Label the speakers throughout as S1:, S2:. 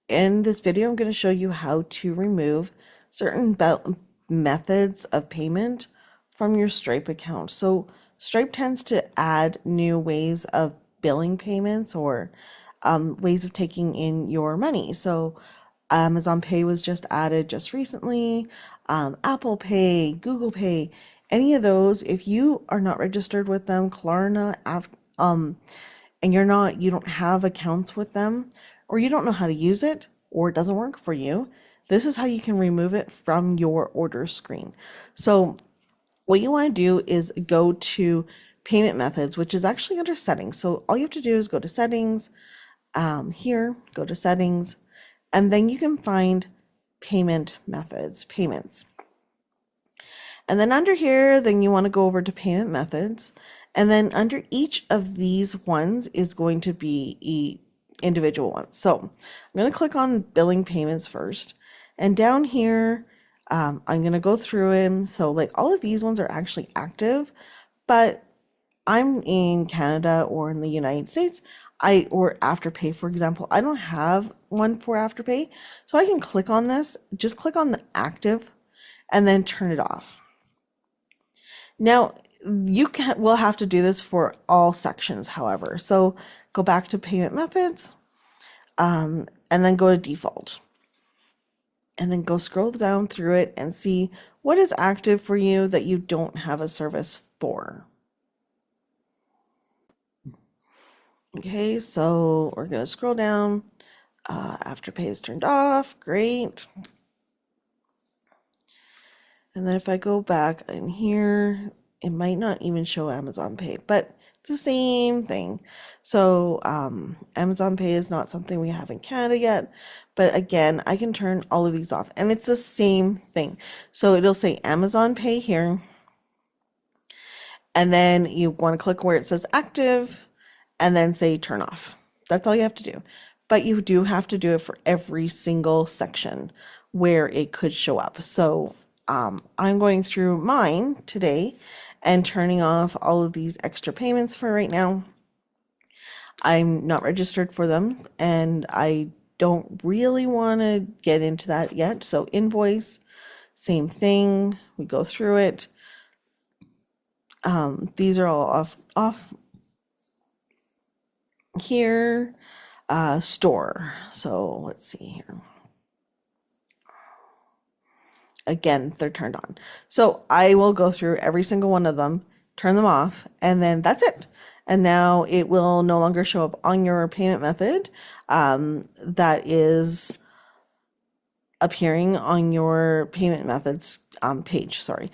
S1: In this video, I'm going to show you how to remove certain methods of payment from your Stripe account. So Stripe tends to add new ways of billing payments or ways of taking in your money. So Amazon Pay was just added just recently, Apple Pay, Google Pay, any of those. If you are not registered with them, Klarna, and you don't have accounts with them, or you don't know how to use it, or it doesn't work for you, this is how you can remove it from your order screen. So what you want to do is go to payment methods, which is actually under settings. So all you have to do is go to settings, here, go to settings, and then you can find payment methods, payments. And then under here, then you want to go over to payment methods. And then under each of these ones is going to be individual ones. So I'm going to click on billing payments first. And down here, I'm going to go through them. So like all of these ones are actually active, but I'm in Canada or in the United States, or Afterpay, for example, I don't have one for Afterpay. So I can click on this, just click on the active and then turn it off. Now, will have to do this for all sections, however. So go back to payment methods, and then go to default. And then go scroll down through it and see what is active for you that you don't have a service for. Okay, so we're going to scroll down. Afterpay is turned off. Great. And then if I go back in here, it might not even show Amazon Pay, but it's the same thing. So Amazon Pay is not something we have in Canada yet, but again, I can turn all of these off and it's the same thing. So it'll say Amazon Pay here, and then you want to click where it says active and then say turn off. That's all you have to do. But you do have to do it for every single section where it could show up. So I'm going through mine today and turning off all of these extra payments for right now. I'm not registered for them and I don't really want to get into that yet. So invoice, same thing. We go through it. These are all off here. Store. So let's see here. Again, they're turned on. So I will go through every single one of them, turn them off, and then that's it. And now it will no longer show up on your payment method that is appearing on your payment methods page. Sorry.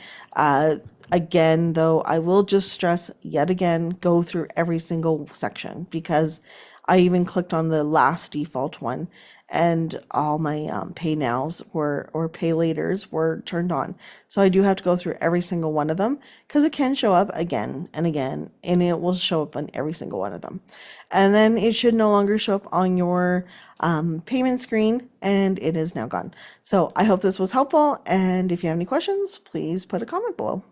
S1: Again, though, I will just stress yet again, go through every single section because I even clicked on the last default one and all my pay nows or pay laters were turned on. So I do have to go through every single one of them because it can show up again and again, and it will show up on every single one of them. And then it should no longer show up on your payment screen, and it is now gone. So I hope this was helpful. And if you have any questions, please put a comment below.